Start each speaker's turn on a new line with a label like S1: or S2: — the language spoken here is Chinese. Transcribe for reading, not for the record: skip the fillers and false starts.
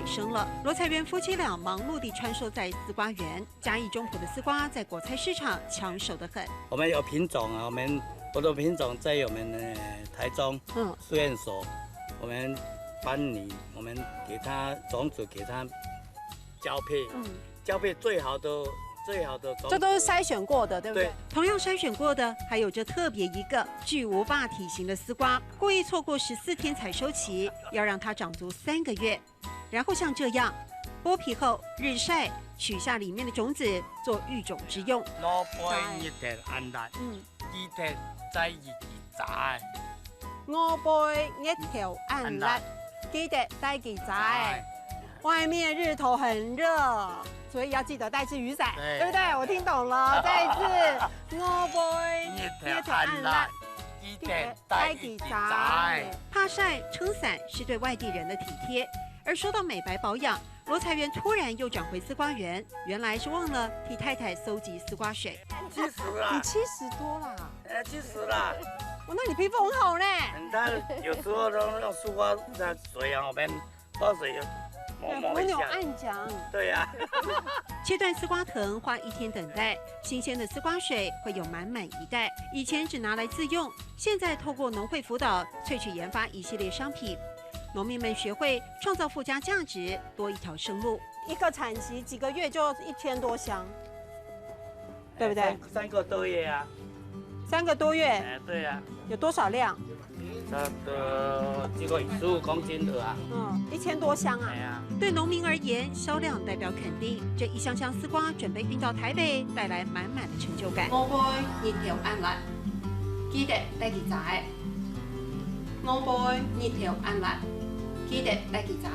S1: 生了。罗彩媛夫妻俩忙碌地穿梭在丝瓜园，嘉义中埔的丝瓜在果菜市场抢手得很。
S2: 我们有品种啊，我的品种在我们台中试验所，我们班里我们给他种子，给他交配，交配最好的种子，
S3: 这都是筛选过的，对不对？
S2: 对。
S1: 同样筛选过的还有这特别一个巨无霸体型的丝瓜，故意错过14天采收期，要让它长足3个月，然后像这样剥皮后日晒，取下里面的种子做育种之用。
S2: 萝卜一条安辣，鸡腿在一起炸。
S3: 萝卜一条按辣，记得带给仔。外面日头很热，所以要记得带只雨伞，对不对？我听懂了，再一次，萝卜一条按辣，
S2: 记得带给仔。
S1: 怕晒撑伞是对外地人的体贴。而说到美白保养，罗彩媛突然又转回丝瓜园，原来是忘了替太太搜集丝瓜水。
S2: 70啦，
S3: 你70多啦
S2: ？70啦。
S3: 哦，那你皮肤很好呢。
S2: 他有时候用丝瓜在水啊，我们喝水
S3: 蜗牛暗浆。
S2: 对呀。
S1: 切断丝瓜藤花1天等待，新鲜的丝瓜水会有满满一袋。以前只拿来自用，现在透过农会辅导萃取研发一系列商品。农民们学会创造附加价值，多一条生路。
S3: 一个产期几个月就1000多箱，对不对
S2: ？3个多月啊。
S3: 3个多月。
S2: 对呀。
S3: 有多少量？
S2: 差不多这个15公斤的啊。
S3: 1000多箱啊。
S1: 对农民而言，销量代表肯定。这一箱箱丝瓜准备运到台北，带来满满的成就感。
S4: 萝卜一条按辣，記得帶幾仔。萝卜一條按辣，記得帶幾仔。